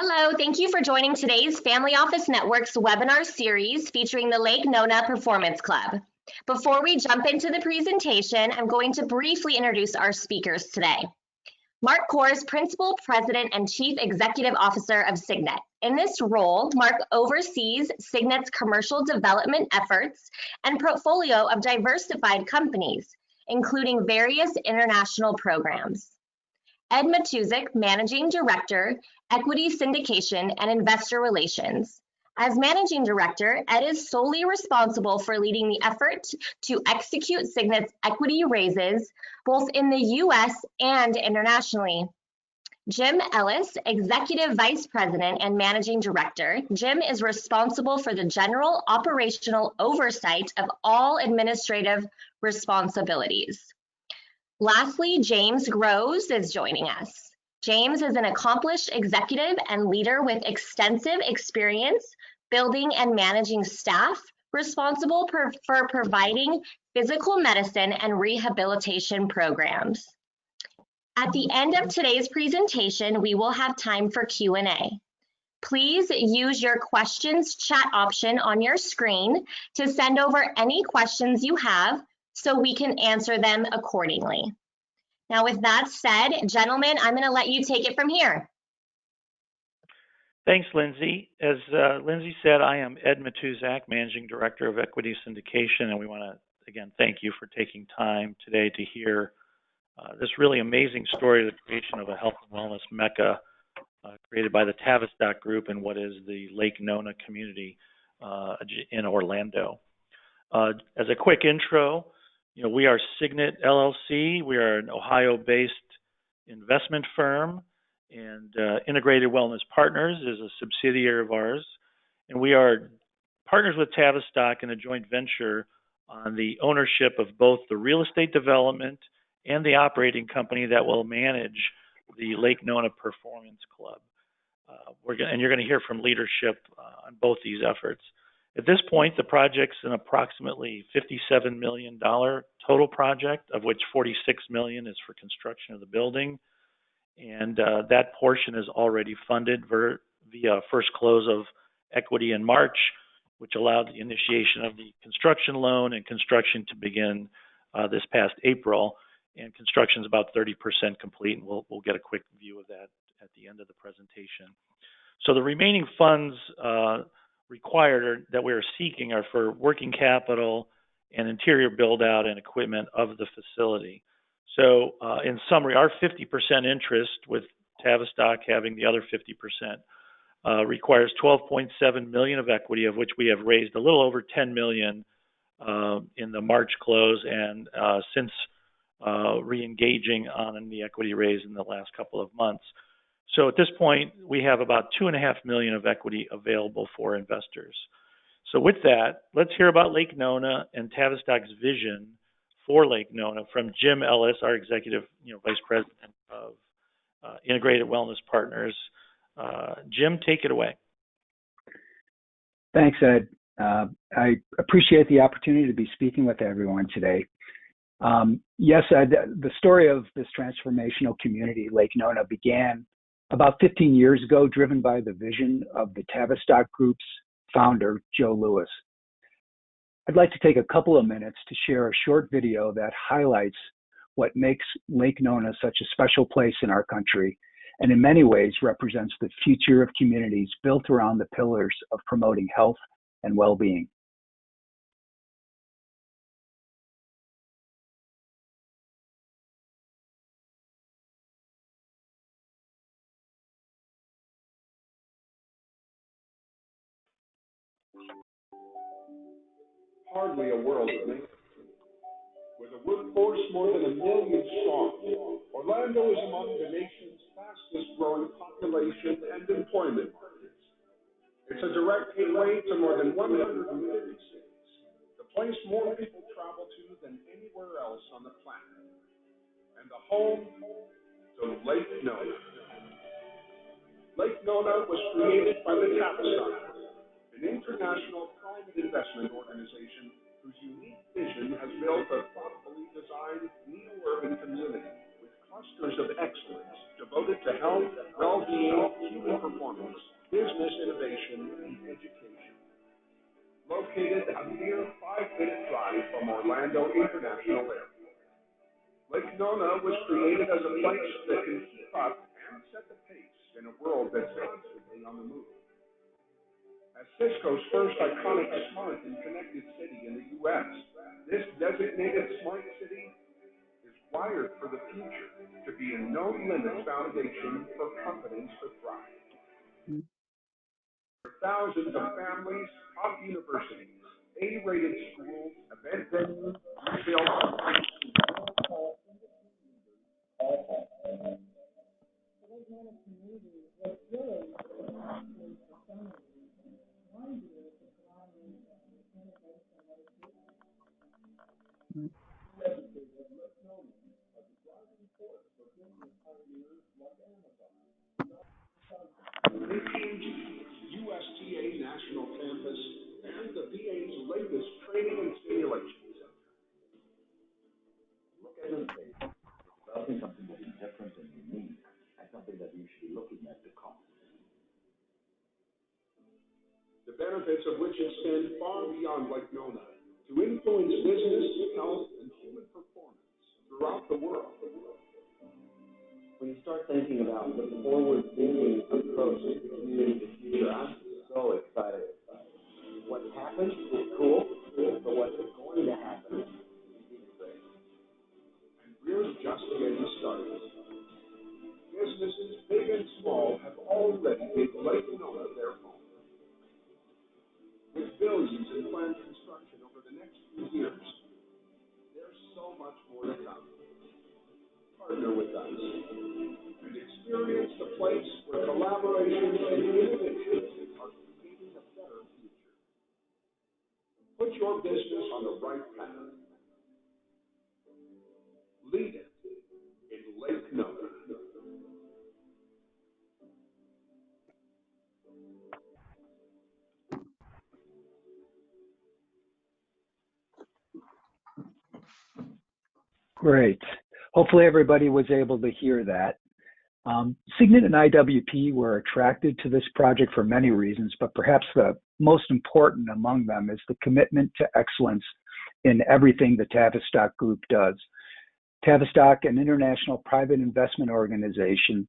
Hello, thank you for joining today's Family Office Network's webinar series featuring the Lake Nona Performance Club. Before we jump into the presentation, I'm going to briefly introduce our speakers today. Mark Core is Principal, President, and Chief Executive Officer of Signet. In this role, Mark oversees Signet's commercial development efforts and portfolio of diversified companies, including various international programs. Ed Matuzik, Managing Director, Equity Syndication and Investor Relations. As Managing Director, Ed is solely responsible for leading the effort to execute Signet's equity raises, both in the U.S. and internationally. Jim Ellis, Executive Vice President and Managing Director. Jim is responsible for the general operational oversight of all administrative responsibilities. Lastly, James Groves is joining us. James is an accomplished executive and leader with extensive experience building and managing staff, responsible for providing physical medicine and rehabilitation programs. At the end of today's presentation, we will have time for Q&A. Please use your questions chat option on your screen to send over any questions you have, so we can answer them accordingly. Now, with that said, gentlemen, I'm going to let you take it from here. Thanks, Lindsay. As Lindsay said, I am Ed Matuzik, Managing Director of Equity Syndication, and we want to, again, thank you for taking time today to hear this really amazing story of the creation of a health and wellness mecca created by the Tavistock Group in what is the Lake Nona community in Orlando. As a quick intro, we are Signet LLC. We are an Ohio-based investment firm, and Integrated Wellness Partners is a subsidiary of ours. And we are partners with Tavistock in a joint venture on the ownership of both the real estate development and the operating company that will manage the Lake Nona Performance Club. And you're going to hear from leadership on both these efforts. At this point, the project's an approximately $57 million total project, of which $46 million is for construction of the building. And that portion is already funded via first close of equity in March, which allowed the initiation of the construction loan and construction to begin this past April. And construction is about 30% complete, and we'll get a quick view of that at the end of the presentation. So the remaining funds required or that we are seeking are for working capital and interior build out and equipment of the facility. So in summary, our 50% interest, with Tavistock having the other 50%, requires $12.7 million of equity, of which we have raised a little over $10 million in the March close, and since re-engaging on the equity raise in the last couple of months. So at this point, we have about $2.5 million of equity available for investors. So with that, let's hear about Lake Nona and Tavistock's vision for Lake Nona from Jim Ellis, our Executive Vice President of Integrated Wellness Partners. Jim, take it away. Thanks, Ed. I appreciate the opportunity to be speaking with everyone today. Yes, Ed, the story of this transformational community, Lake Nona, began about 15 years ago, driven by the vision of the Tavistock Group's founder, Joe Lewis. I'd like to take a couple of minutes to share a short video that highlights what makes Lake Nona such a special place in our country, and in many ways represents the future of communities built around the pillars of promoting health and well-being. Hardly a world of me. With a workforce more than 1 million strong, Orlando is among the nation's fastest growing population and employment markets. It's a direct gateway to more than 150 cities, the place more people travel to than anywhere else on the planet, and the home to Lake Nona. Lake Nona was created by the Tavistock Group, an international private investment organization whose unique vision has built a thoughtfully designed neo-urban community with clusters of excellence devoted to health, well-being, human performance, business innovation, and education. Located a mere 5-minute drive from Orlando International Airport, Lake Nona was created as a place that can keep up and set the pace in a world that's constantly on the move. As Cisco's first iconic smart and connected city in the U.S., this designated smart city is wired for the future to be a no-limits foundation for companies to thrive. For thousands of families, top universities, A-rated schools, event venues, retail companies, KPMG, USTA National Campus, and the VA's latest training and simulation center. Look at this space. Developing something that is different and unique, and something that you should be looking at the cost. The benefits of which extend far beyond Lake Nona to influence business, health, and human performance throughout the world. When you start thinking about the forward-thinking approach to the community of the future, I'm so excited. What happened is cool, but what's going to happen is even greater. And we're just getting started. Businesses, big and small, have already made Lake Nona their home. With billions in planned construction over the next few years, there's so much more to come. Partner with us and experience the place where collaboration and innovation are creating a better future. Put your business on the right path. Lead it in Lake Nona. Great. Hopefully everybody was able to hear that. Signet and IWP were attracted to this project for many reasons, but perhaps the most important among them is the commitment to excellence in everything the Tavistock Group does. Tavistock, an international private investment organization,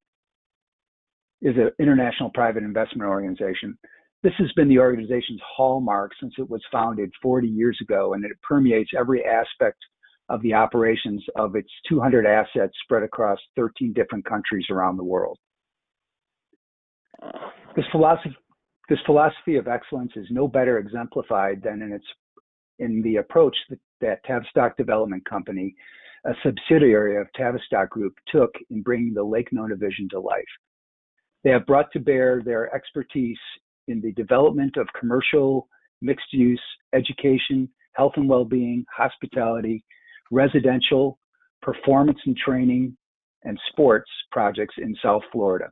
is an international private investment organization. This has been the organization's hallmark since it was founded 40 years ago, and it permeates every aspect of the operations of its 200 assets spread across 13 different countries around the world. This philosophy of excellence is no better exemplified than in the approach that Tavistock Development Company, a subsidiary of Tavistock Group, took in bringing the Lake Nona vision to life. They have brought to bear their expertise in the development of commercial, mixed-use, education, health and well-being, hospitality, residential, performance and training, and sports projects in South Florida.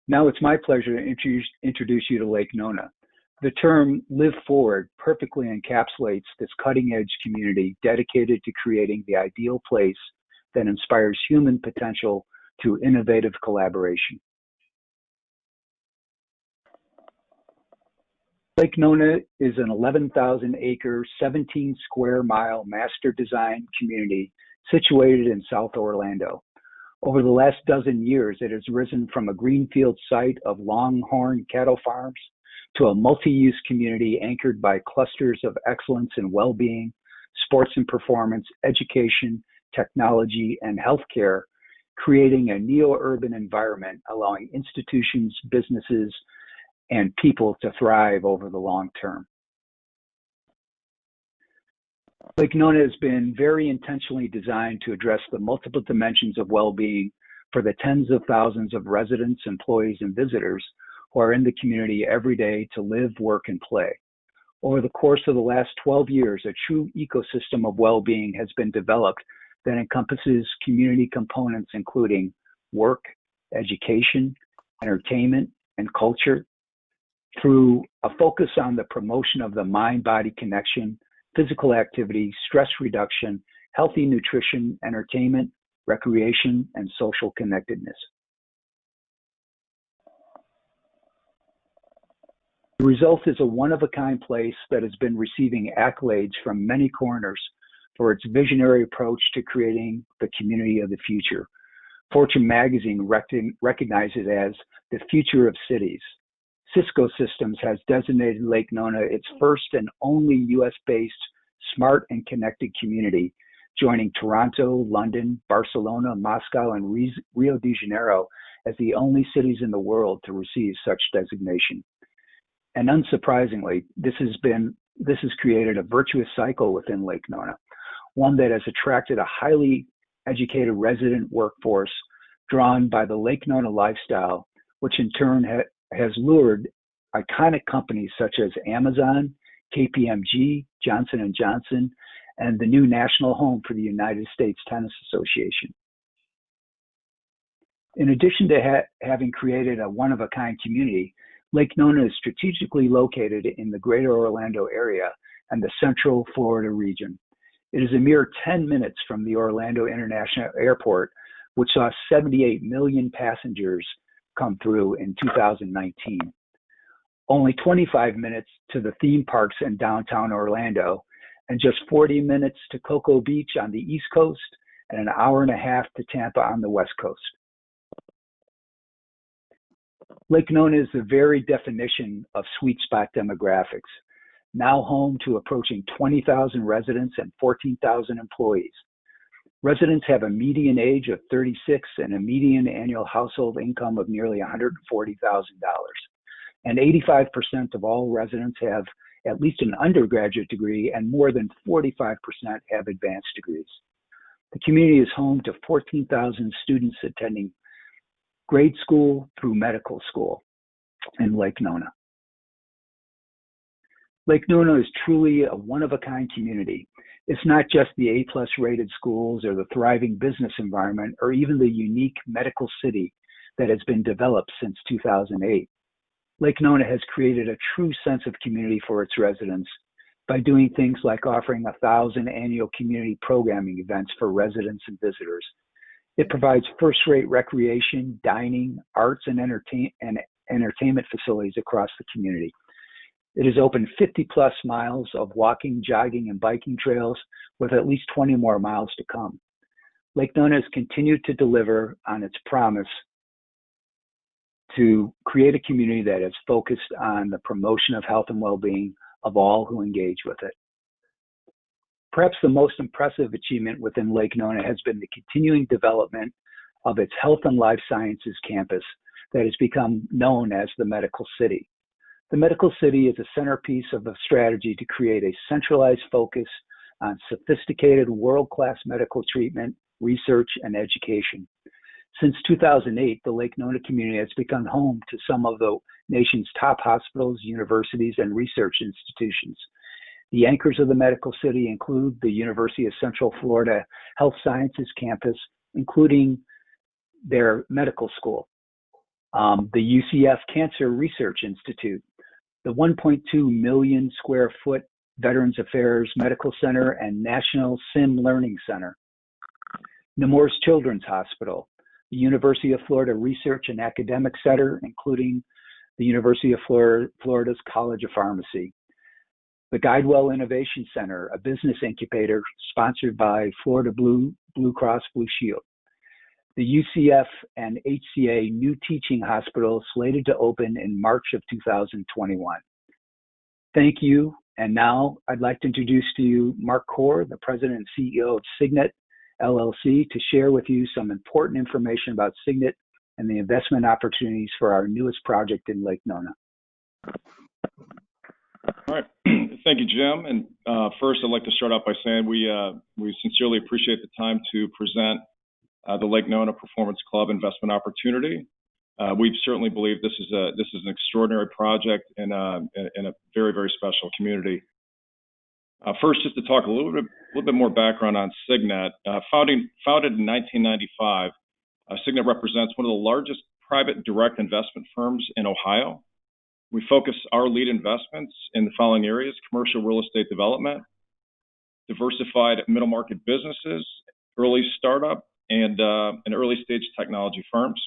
Now it's my pleasure to introduce you to Lake Nona. The term "live forward" perfectly encapsulates this cutting-edge community dedicated to creating the ideal place that inspires human potential through innovative collaboration. Lake Nona is an 11,000-acre, 17-square-mile master design community situated in South Orlando. Over the last dozen years, it has risen from a greenfield site of longhorn cattle farms to a multi-use community anchored by clusters of excellence in well-being, sports and performance, education, technology, and healthcare, creating a neo-urban environment allowing institutions, businesses, and people to thrive over the long term. Lake Nona has been very intentionally designed to address the multiple dimensions of well-being for the tens of thousands of residents, employees, and visitors who are in the community every day to live, work, and play. Over the course of the last 12 years, a true ecosystem of well-being has been developed that encompasses community components including work, education, entertainment, and culture, through a focus on the promotion of the mind-body connection, physical activity, stress reduction, healthy nutrition, entertainment, recreation, and social connectedness. The result is a one-of-a-kind place that has been receiving accolades from many corners for its visionary approach to creating the community of the future. Fortune magazine recognizes it as the future of cities. Cisco Systems has designated Lake Nona its first and only US-based smart and connected community, joining Toronto, London, Barcelona, Moscow, and Rio de Janeiro as the only cities in the world to receive such designation. And unsurprisingly, this has created a virtuous cycle within Lake Nona, one that has attracted a highly educated resident workforce drawn by the Lake Nona lifestyle, which in turn has lured iconic companies such as Amazon, KPMG, Johnson & Johnson, and the new national home for the United States Tennis Association. In addition to having created a one-of-a-kind community, Lake Nona is strategically located in the greater Orlando area and the central Florida region. It is a mere 10 minutes from the Orlando International Airport, which saw 78 million passengers come through in 2019. Only 25 minutes to the theme parks in downtown Orlando, and just 40 minutes to Cocoa Beach on the East Coast, and an hour and a half to Tampa on the West Coast. Lake Nona is the very definition of sweet spot demographics, now home to approaching 20,000 residents and 14,000 employees. Residents have a median age of 36 and a median annual household income of nearly $140,000. And 85% of all residents have at least an undergraduate degree, and more than 45% have advanced degrees. The community is home to 14,000 students attending grade school through medical school in Lake Nona. Lake Nona is truly a one-of-a-kind community. It's not just the A+ rated schools or the thriving business environment or even the unique medical city that has been developed since 2008. Lake Nona has created a true sense of community for its residents by doing things like offering 1,000 annual community programming events for residents and visitors. It provides first-rate recreation, dining, arts, and entertainment facilities across the community. It has opened 50-plus miles of walking, jogging, and biking trails with at least 20 more miles to come. Lake Nona has continued to deliver on its promise to create a community that is focused on the promotion of health and well-being of all who engage with it. Perhaps the most impressive achievement within Lake Nona has been the continuing development of its health and life sciences campus that has become known as the Medical City. The Medical City is a centerpiece of a strategy to create a centralized focus on sophisticated world-class medical treatment, research, and education. Since 2008, the Lake Nona community has become home to some of the nation's top hospitals, universities, and research institutions. The anchors of the Medical City include the University of Central Florida Health Sciences campus, including their medical school, the UCF Cancer Research Institute, the 1.2 million square foot Veterans Affairs Medical Center and National Sim Learning Center, Nemours Children's Hospital, the University of Florida Research and Academic Center, including the University of Florida's College of Pharmacy, the Guidewell Innovation Center, a business incubator sponsored by Florida Blue Cross Blue Shield, the UCF and HCA new teaching hospital slated to open in March of 2021. Thank you. And now I'd like to introduce to you Mark Core, the president and CEO of Signet LLC, to share with you some important information about Signet and the investment opportunities for our newest project in Lake Nona. All right. Thank you, Jim. And first, I'd like to start out by saying we sincerely appreciate the time to present the Lake Nona Performance Club investment opportunity. We certainly believe this is an extraordinary project in a very, very special community. First, just to talk a little bit more background on Signet. Founded in 1995, Signet represents one of the largest private direct investment firms in Ohio. We focus our lead investments in the following areas: commercial real estate development, diversified middle market businesses, early startup, and early stage technology firms.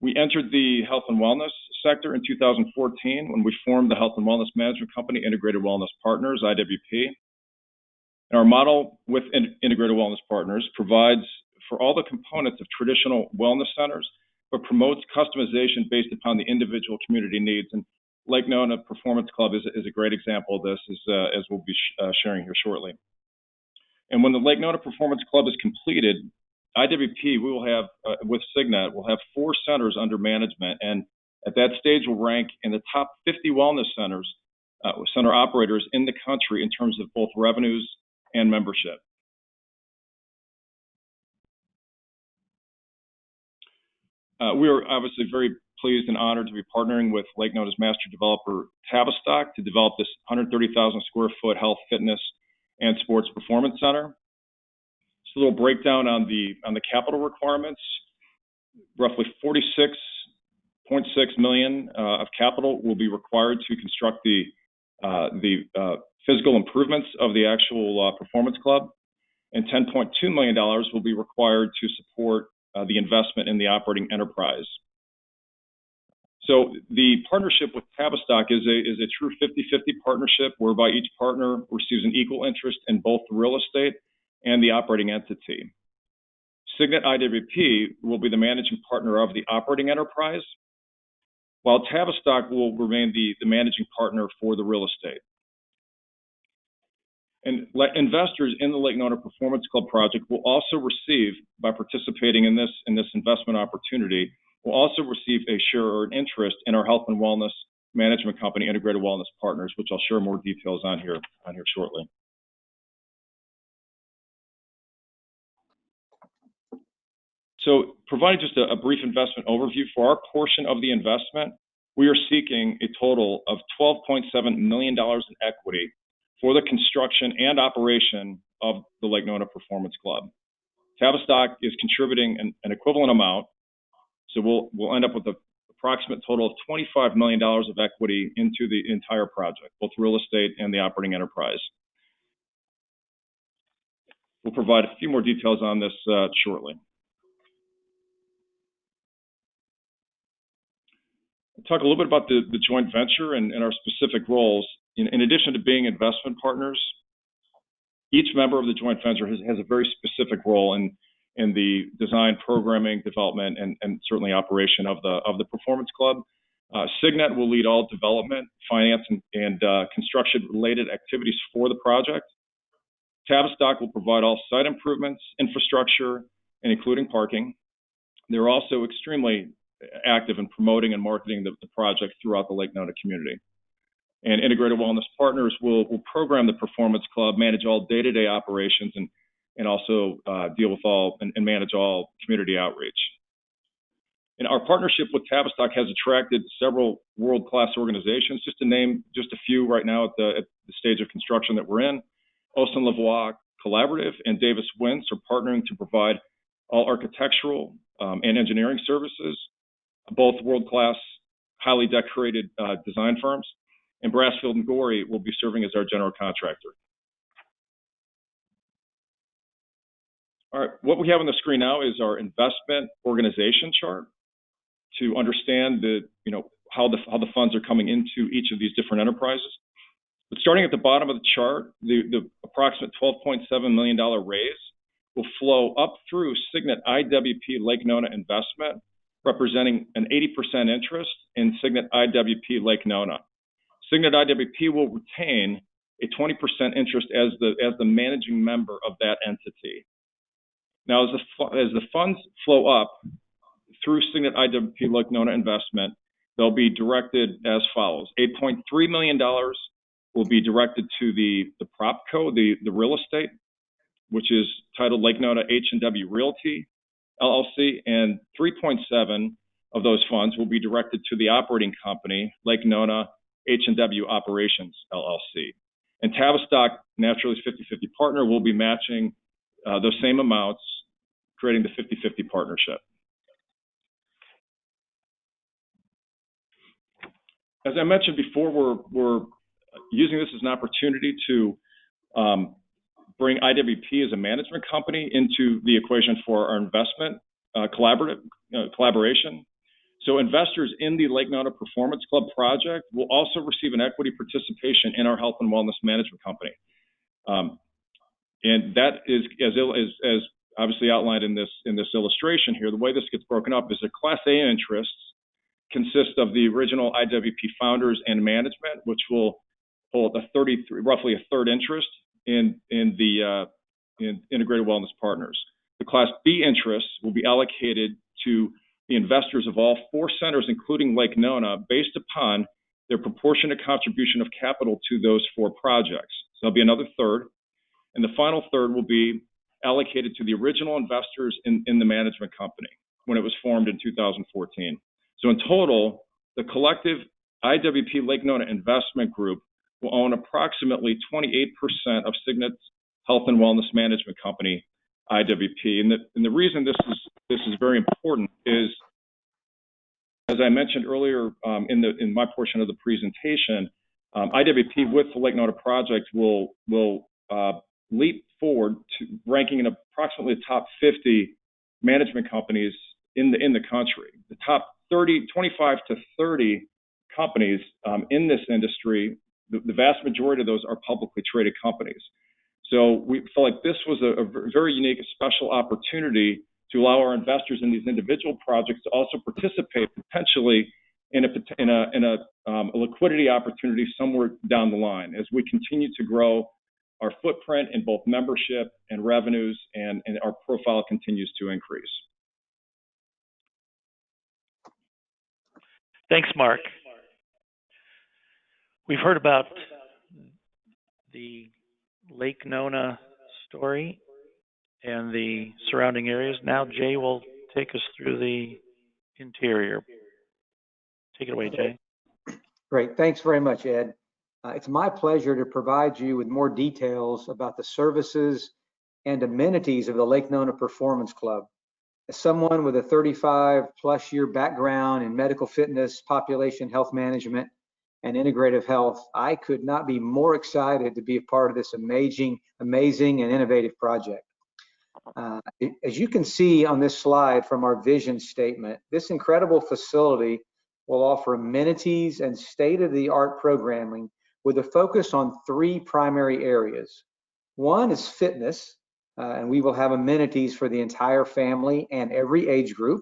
We entered the health and wellness sector in 2014 when we formed the Health and Wellness Management Company, Integrated Wellness Partners, IWP. And our model with Integrated Wellness Partners provides for all the components of traditional wellness centers, but promotes customization based upon the individual community needs. And Lake Nona Performance Club is a great example of this, as we'll be sharing here shortly. And when the Lake Nona Performance Club is completed, IWP, we will have, with Signet, we'll have 4 centers under management. And at that stage, we'll rank in the top 50 wellness centers, center operators in the country in terms of both revenues and membership. We are obviously very pleased and honored to be partnering with Lake Nona's master developer, Tavistock, to develop this 130,000 square foot health, fitness, and sports performance center. Just a little breakdown on the capital requirements. Roughly $46.6 million of capital will be required to construct the physical improvements of the actual performance club, and $10.2 million will be required to support the investment in the operating enterprise. So the partnership with Tavistock is a true 50-50 partnership whereby each partner receives an equal interest in both the real estate and the operating entity. Signet IWP will be the managing partner of the operating enterprise, while Tavistock will remain the managing partner for the real estate. And investors in the Lake Nona Performance Club project will also receive, by participating in this investment opportunity, will also receive a share or an interest in our health and wellness management company, Integrated Wellness Partners, which I'll share more details on here shortly. So, providing just a brief investment overview, for our portion of the investment, we are seeking a total of $12.7 million in equity for the construction and operation of the Lake Nona Performance Club. Tavistock is contributing an equivalent amount, so we'll end up with an approximate total of $25 million of equity into the entire project, both real estate and the operating enterprise. We'll provide a few more details on this shortly. I'll talk a little bit about the joint venture and our specific roles. In addition to being investment partners, each member of the joint venture has a very specific role in the design, programming, development, and certainly operation of the performance club. Signet will lead all development, finance, and construction-related activities for the project. Tavistock will provide all site improvements, infrastructure, and including parking. They're also extremely active in promoting and marketing the project throughout the Lake Nona community. And Integrated Wellness Partners will program the performance club, manage all day-to-day operations, and also deal with all and manage all community outreach. And our partnership with Tavistock has attracted several world-class organizations. Just to name just a few right now at the stage of construction that we're in, Olson Lavoie Collaborative and Davis Wintz are partnering to provide all architectural and engineering services, both world-class, highly decorated design firms. And Brassfield and Gorey will be serving as our general contractor. All right, what we have on the screen now is our investment organization chart to understand how the funds are coming into each of these different enterprises. But starting at the bottom of the chart, the approximate $12.7 million raise will flow up through Signet IWP Lake Nona Investment, representing an 80% interest in Signet IWP Lake Nona. Signet IWP will retain a 20% interest as the managing member of that entity. Now, as the funds flow up through Signet IWP Lake Nona Investment, they'll be directed as follows. $8.3 million will be directed to the PropCo, the real estate, which is titled Lake Nona H&W Realty, LLC, and 3.7 of those funds will be directed to the operating company, Lake Nona H&W Operations, LLC. And Tavistock, naturally 50-50 partner, will be matching those same amounts, creating the 50-50 partnership. as I mentioned before, we're using this as an opportunity to bring IWP as a management company into the equation for our investment collaboration. So investors in the Lake Nona Performance Club project will also receive an equity participation in our health and wellness management company. And that is, as obviously outlined in this illustration here, the way this gets broken up is the Class A interests consist of the original IWP founders and management, which will hold roughly a third interest in Integrated Wellness Partners. The Class B interests will be allocated to the investors of all 4 centers, including Lake Nona, based upon their proportionate contribution of capital to those 4 projects. So there'll be another third. And the final third will be allocated to the original investors in the management company when it was formed in 2014. So in total, the collective IWP Lake Nona Investment Group will own approximately 28% of Signet's Health and Wellness Management Company, IWP. And the reason this is very important is, as I mentioned earlier in my portion of the presentation, IWP with the Lake Nona project will leap forward to ranking in approximately the top 50 management companies in the country. The top 25 to 30 companies in this industry, the vast majority of those are publicly traded companies. So we felt like this was a very unique, special opportunity to allow our investors in these individual projects to also participate potentially in a liquidity opportunity somewhere down the line as we continue to grow our footprint in both membership and revenues, and our profile continues to increase. Thanks, Mark. We've heard about the Lake Nona story and the surrounding areas. Now Jay will take us through the interior. Take it away, Jay. Great. Thanks very much, Ed. It's my pleasure to provide you with more details about the services and amenities of the Lake Nona Performance Club. As someone with a 35-plus year background in medical fitness, population health management, and integrative health, I could not be more excited to be a part of this amazing and innovative project. As you can see on this slide from our vision statement, this incredible facility will offer amenities and state-of-the-art programming with a focus on 3 primary areas. One is fitness, and we will have amenities for the entire family and every age group.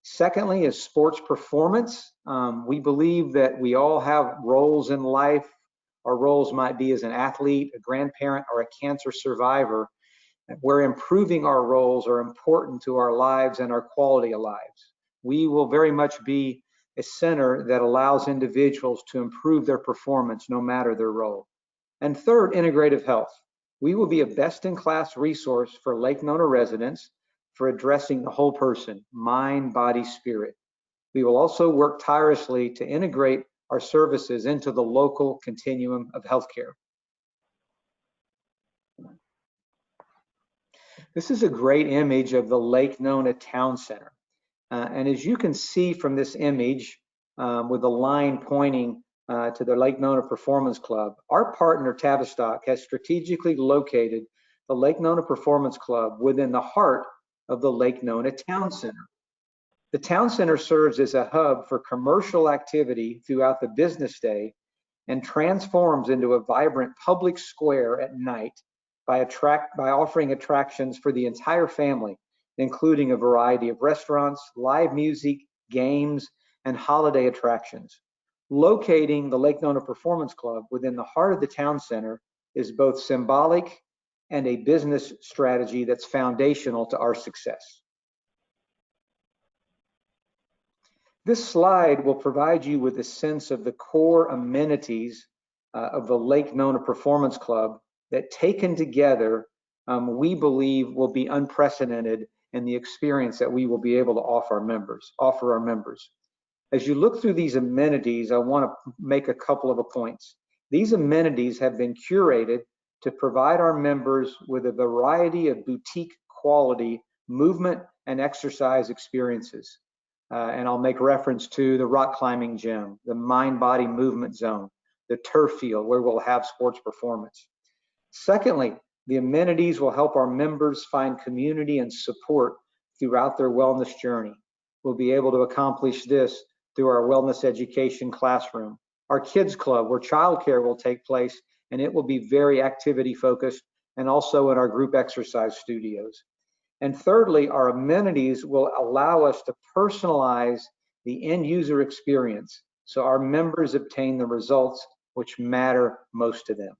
Secondly is sports performance. We believe that we all have roles in life. Our roles might be as an athlete, a grandparent, or a cancer survivor, where improving our roles are important to our lives and our quality of lives. We will very much be a center that allows individuals to improve their performance no matter their role. And third, integrative health. We will be a best-in-class resource for Lake Nona residents for addressing the whole person, mind, body, spirit. We will also work tirelessly to integrate our services into the local continuum of healthcare. This is a great image of the Lake Nona Town Center. And as you can see from this image, with the line pointing to the Lake Nona Performance Club, our partner Tavistock has strategically located the Lake Nona Performance Club within the heart of the Lake Nona Town Center. The Town Center serves as a hub for commercial activity throughout the business day and transforms into a vibrant public square at night by offering attractions for the entire family, including a variety of restaurants, live music, games, and holiday attractions. Locating the Lake Nona Performance Club within the heart of the town center is both symbolic and a business strategy that's foundational to our success. This slide will provide you with a sense of the core amenities of the Lake Nona Performance Club that, taken together, we believe will be unprecedented in the experience that we will be able to offer our members. As you look through these amenities, I want to make a couple of points. These amenities have been curated to provide our members with a variety of boutique quality movement and exercise experiences. and I'll make reference to the rock climbing gym, the mind-body movement zone, the turf field where we'll have sports performance. Secondly, the amenities will help our members find community and support throughout their wellness journey. We'll be able to accomplish this through our wellness education classroom, our kids club where childcare will take place, and it will be very activity focused, and also in our group exercise studios. And thirdly, our amenities will allow us to personalize the end user experience so our members obtain the results which matter most to them.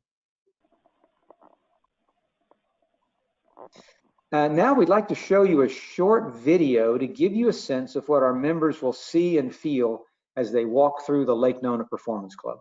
Now we'd like to show you a short video to give you a sense of what our members will see and feel as they walk through the Lake Nona Performance Club.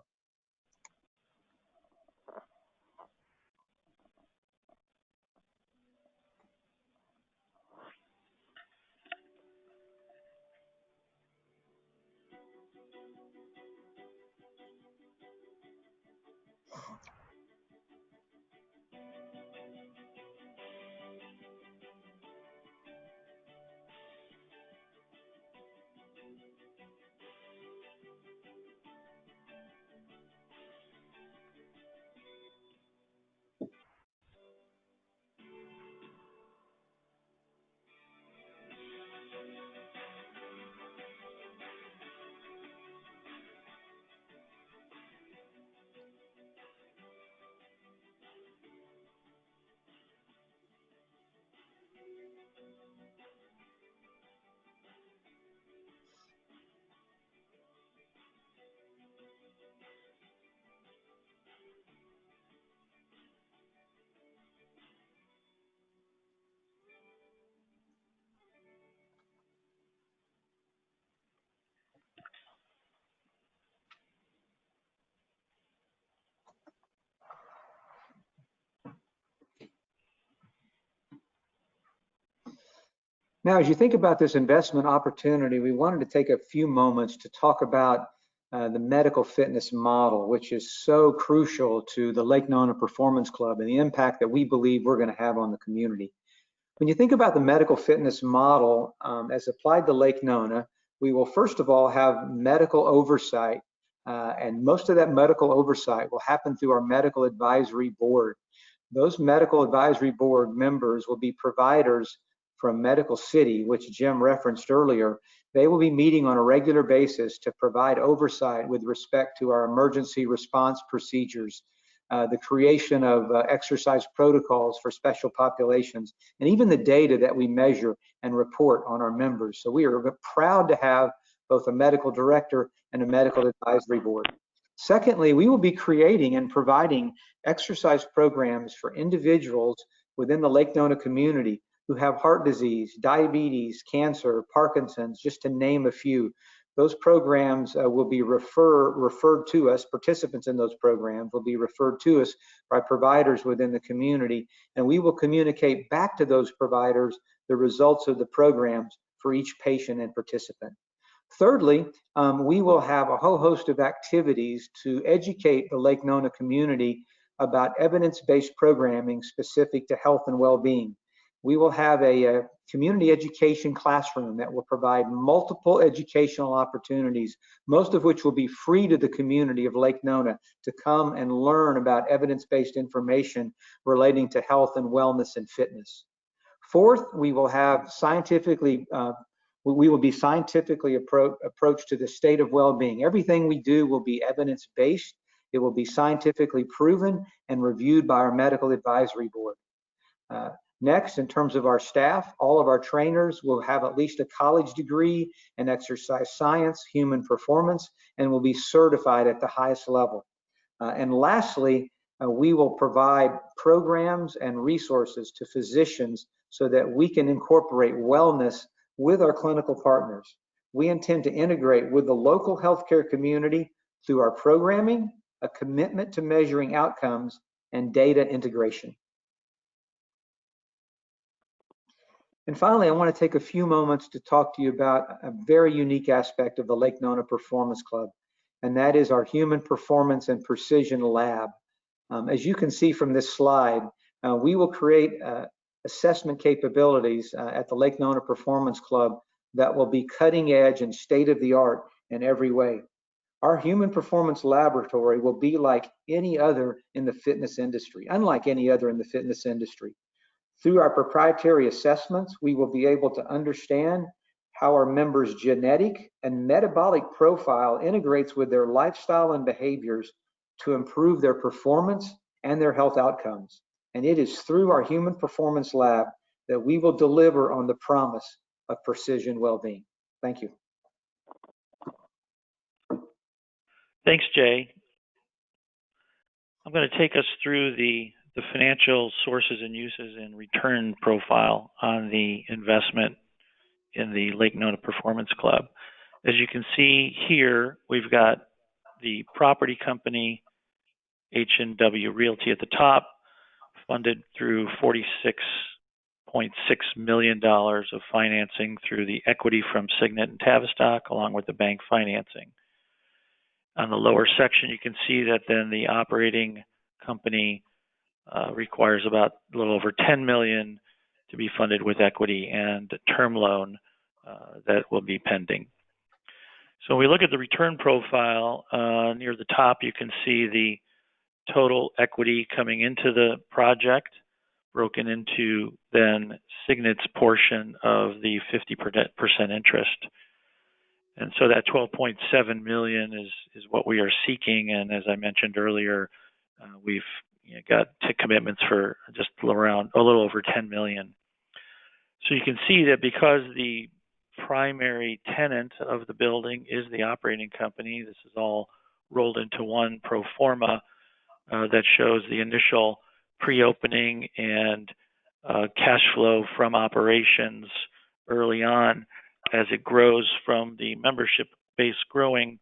Now, as you think about this investment opportunity, we wanted to take a few moments to talk about the medical fitness model, which is so crucial to the Lake Nona Performance Club and the impact that we believe we're going to have on the community. When you think about the medical fitness model as applied to Lake Nona, we will first of all have medical oversight, and most of that medical oversight will happen through our medical advisory board. Those medical advisory board members will be providers from Medical City, which Jim referenced earlier. They will be meeting on a regular basis to provide oversight with respect to our emergency response procedures, the creation of exercise protocols for special populations, and even the data that we measure and report on our members. So we are proud to have both a medical director and a medical advisory board. Secondly, we will be creating and providing exercise programs for individuals within the Lake Nona community who have heart disease, diabetes, cancer, Parkinson's, just to name a few. Those programs will be referred to us, participants in those programs will be referred to us by providers within the community, and we will communicate back to those providers the results of the programs for each patient and participant. Thirdly, we will have a whole host of activities to educate the Lake Nona community about evidence-based programming specific to health and well-being. We will have a community education classroom that will provide multiple educational opportunities, most of which will be free to the community of Lake Nona to come and learn about evidence-based information relating to health and wellness and fitness. Fourth, we will have we will be scientifically approached to the state of well-being. Everything we do will be evidence-based. It will be scientifically proven and reviewed by our medical advisory board. Next, in terms of our staff, all of our trainers will have at least a college degree in exercise science, human performance, and will be certified at the highest level. And lastly, we will provide programs and resources to physicians so that we can incorporate wellness with our clinical partners. We intend to integrate with the local healthcare community through our programming, a commitment to measuring outcomes, and data integration. And finally, I want to take a few moments to talk to you about a very unique aspect of the Lake Nona Performance Club, and that is our Human Performance and Precision Lab. As you can see from this slide, we will create assessment capabilities at the Lake Nona Performance Club that will be cutting edge and state of the art in every way. Our human performance laboratory will be like any other in the fitness industry, unlike any other in the fitness industry. Through our proprietary assessments, we will be able to understand how our members' genetic and metabolic profile integrates with their lifestyle and behaviors to improve their performance and their health outcomes. And it is through our human performance lab that we will deliver on the promise of precision well-being. Thank you. Thanks, Jay. I'm going to take us through the financial sources and uses and return profile on the investment in the Lake Nona Performance Club. As you can see here, we've got the property company, H&W Realty at the top, funded through $46.6 million of financing through the equity from Signet and Tavistock, along with the bank financing. On the lower section, you can see that then the operating company requires about a little over $10 million to be funded with equity and term loan that will be pending. So when we look at the return profile, near the top, you can see the total equity coming into the project, broken into then Signet's portion of the 50% interest. And so that $12.7 million is what we are seeking. And as I mentioned earlier, we've got commitments for just around a little over $10 million. So you can see that because the primary tenant of the building is the operating company, this is all rolled into one pro forma that shows the initial pre-opening and cash flow from operations early on as it grows from the membership base growing.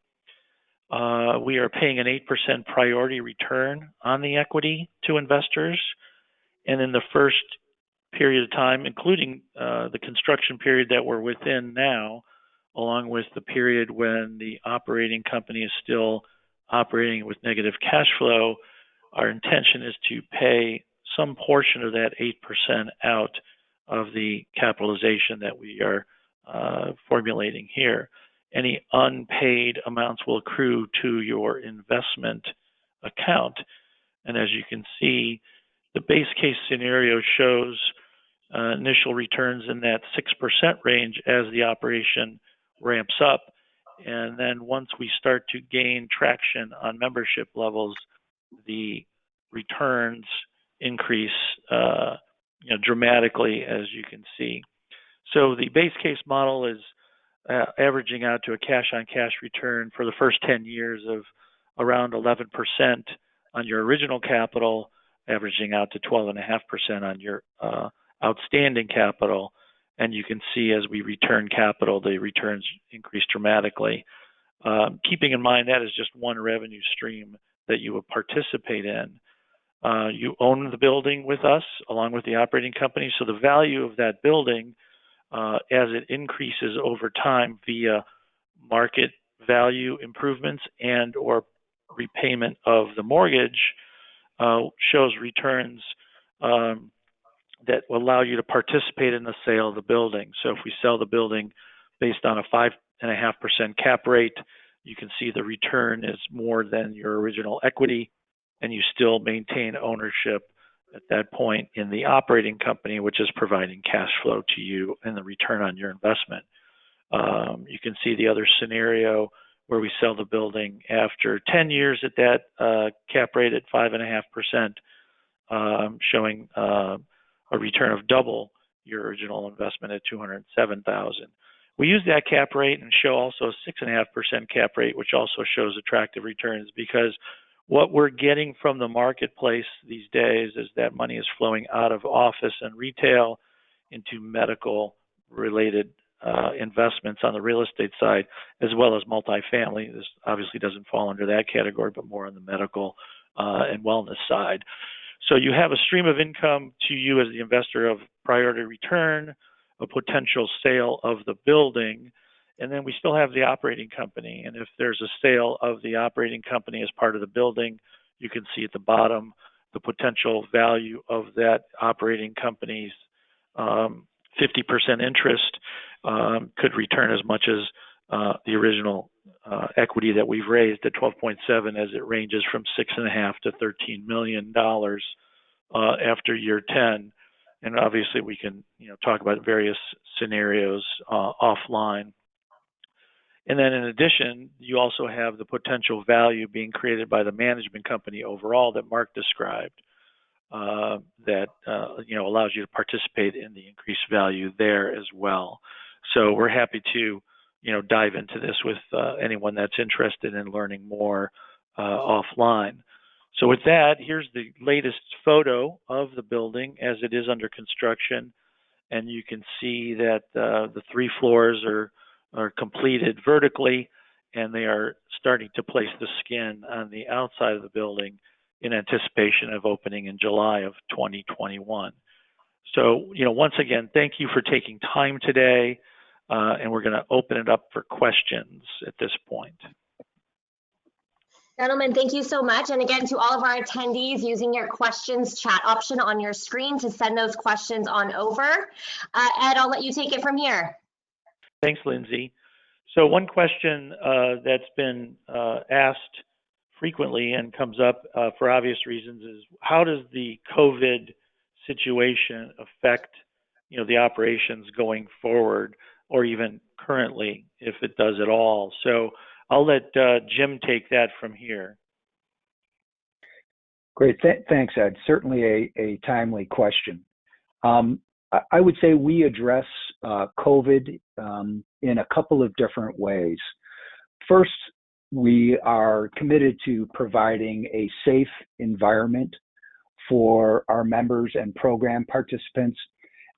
We are paying an 8% priority return on the equity to investors. And in the first period of time, including the construction period that we're within now, along with the period when the operating company is still operating with negative cash flow, our intention is to pay some portion of that 8% out of the capitalization that we are formulating here. Any unpaid amounts will accrue to your investment account. And as you can see, the base case scenario shows initial returns in that 6% range as the operation ramps up. And then once we start to gain traction on membership levels, the returns increase dramatically, as you can see. So the base case model is averaging out to a cash-on-cash return for the first 10 years of around 11% on your original capital, averaging out to 12.5% on your outstanding capital. And you can see as we return capital, the returns increase dramatically. Keeping in mind that is just one revenue stream that you will participate in. You own the building with us, along with the operating company. So the value of that building, as it increases over time via market value improvements and or repayment of the mortgage, shows returns that will allow you to participate in the sale of the building. So if we sell the building based on a 5.5% cap rate, you can see the return is more than your original equity, and you still maintain ownership at that point in the operating company, which is providing cash flow to you and the return on your investment. You can see the other scenario where we sell the building after 10 years at that cap rate at 5.5%, showing a return of double your original investment at $207,000. We use that cap rate and show also a 6.5% cap rate, which also shows attractive returns, because what we're getting from the marketplace these days is that money is flowing out of office and retail into medical related investments on the real estate side, as well as multifamily. This obviously doesn't fall under that category, but more on the medical and wellness side. So you have a stream of income to you as the investor of priority return, a potential sale of the building, and then we still have the operating company. And if there's a sale of the operating company as part of the building, you can see at the bottom the potential value of that operating company's 50% interest could return as much as the original equity that we've raised at 12.7, as it ranges from $6.5 to $13 million after year 10. And obviously, we can talk about various scenarios offline. And then, in addition, you also have the potential value being created by the management company overall that Mark described, that allows you to participate in the increased value there as well. So we're happy to dive into this with anyone that's interested in learning more offline. So with that, here's the latest photo of the building as it is under construction, and you can see that the 3 floors are completed vertically, and they are starting to place the skin on the outside of the building in anticipation of opening in July of 2021. So, once again, thank you for taking time today, and we're going to open it up for questions at this point. Gentlemen, thank you so much. And again, to all of our attendees, using your questions chat option on your screen to send those questions on over. Ed, I'll let you take it from here. Thanks, Lindsay. So one question that's been asked frequently and comes up for obvious reasons is, how does the COVID situation affect the operations going forward, or even currently, if it does at all? So I'll let Jim take that from here. Great, thanks, Ed. Certainly a timely question. I would say we address COVID in a couple of different ways. First, we are committed to providing a safe environment for our members and program participants,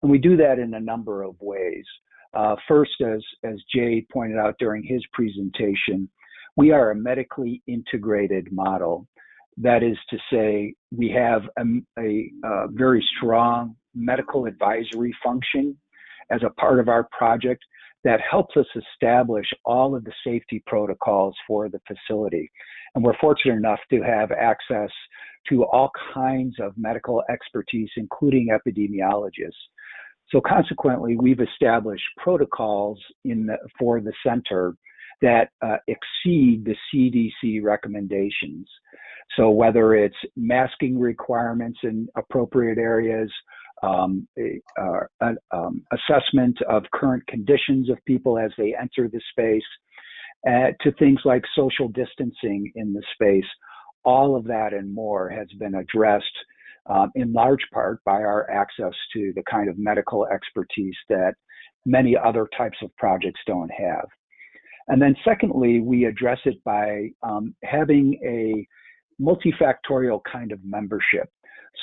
and we do that in a number of ways. First, as Jay pointed out during his presentation, we are a medically integrated model. That is to say, we have a very strong medical advisory function as a part of our project that helps us establish all of the safety protocols for the facility. And we're fortunate enough to have access to all kinds of medical expertise, including epidemiologists. So consequently, we've established protocols for the center that exceed the CDC recommendations. So whether it's masking requirements in appropriate areas, assessment of current conditions of people as they enter the space, to things like social distancing in the space, all of that and more has been addressed in large part by our access to the kind of medical expertise that many other types of projects don't have. And then secondly, we address it by having a multifactorial kind of membership.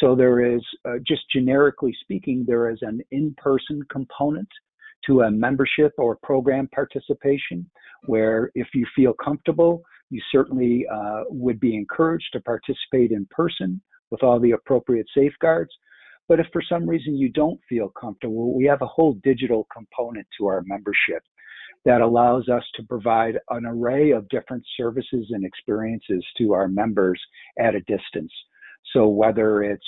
So there is, just generically speaking, there is an in-person component to a membership or program participation, where if you feel comfortable, you certainly would be encouraged to participate in person with all the appropriate safeguards. But if for some reason you don't feel comfortable, we have a whole digital component to our membership that allows us to provide an array of different services and experiences to our members at a distance. So whether it's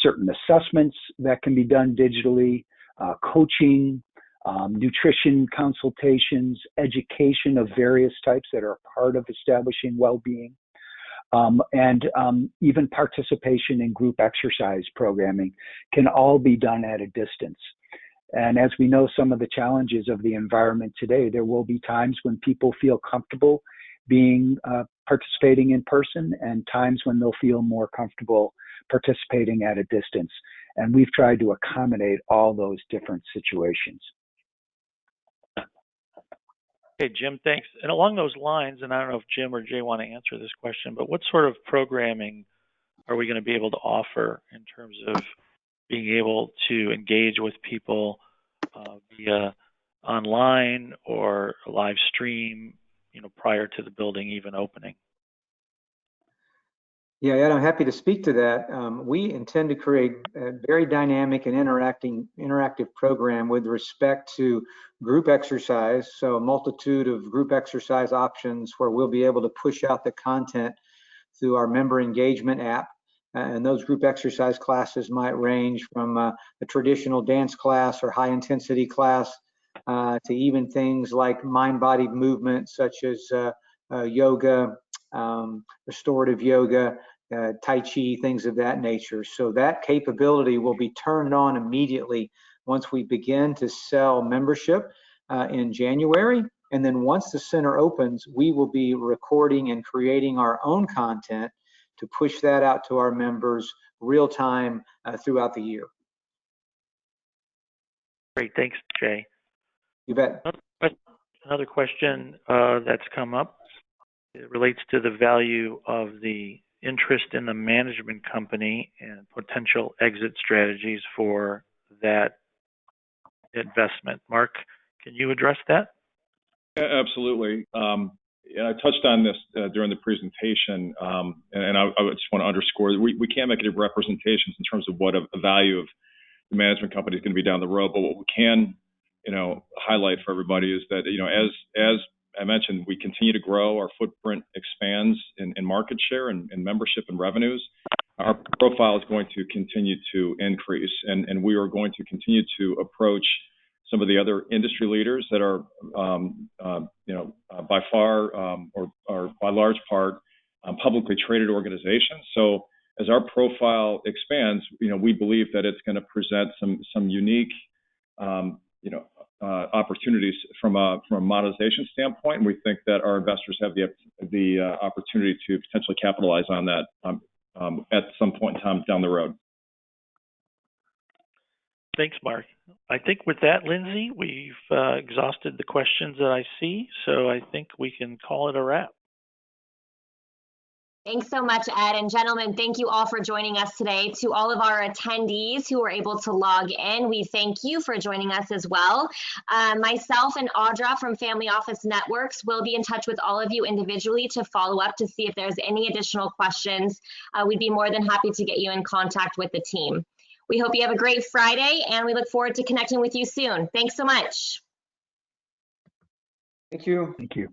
certain assessments that can be done digitally, coaching, nutrition consultations, education of various types that are part of establishing well-being, and even participation in group exercise programming can all be done at a distance. And as we know, some of the challenges of the environment today, there will be times when people feel comfortable participating in person, and times when they'll feel more comfortable participating at a distance. And we've tried to accommodate all those different situations. Okay, Jim, thanks. And along those lines, and I don't know if Jim or Jay want to answer this question, but what sort of programming are we going to be able to offer in terms of being able to engage with people via online or a live stream, prior to the building even opening? Yeah, Ed, I'm happy to speak to that. We intend to create a very dynamic and interactive program with respect to group exercise. So a multitude of group exercise options where we'll be able to push out the content through our member engagement app. And those group exercise classes might range from a traditional dance class or high intensity class to even things like mind-body movement, such as yoga, restorative yoga, Tai Chi, things of that nature. So that capability will be turned on immediately once we begin to sell membership in January. And then once the center opens, we will be recording and creating our own content to push that out to our members real time throughout the year. Great, thanks, Jay. You bet. Another question that's come up, it relates to the value of the interest in the management company and potential exit strategies for that investment. Mark, can you address that? Absolutely. And I touched on this during the presentation, and I just want to underscore that we can't make any representations in terms of what a value of the management company is going to be down the road. But what we can, highlight for everybody is that, as I mentioned, we continue to grow. Our footprint expands in market share and membership and revenues. Our profile is going to continue to increase, and we are going to continue to approach some of the other industry leaders that are, by far or by large part, publicly traded organizations. So as our profile expands, we believe that it's going to present some unique, opportunities from a monetization standpoint. And we think that our investors have the opportunity to potentially capitalize on that at some point in time down the road. Thanks, Mark. I think with that, Lindsay, we've exhausted the questions that I see, so I think we can call it a wrap. Thanks so much, Ed. And gentlemen, thank you all for joining us today. To all of our attendees who were able to log in, we thank you for joining us as well. Myself and Audra from Family Office Networks will be in touch with all of you individually to follow up to see if there's any additional questions. We'd be more than happy to get you in contact with the team. We hope you have a great Friday, and we look forward to connecting with you soon. Thanks so much. Thank you. Thank you.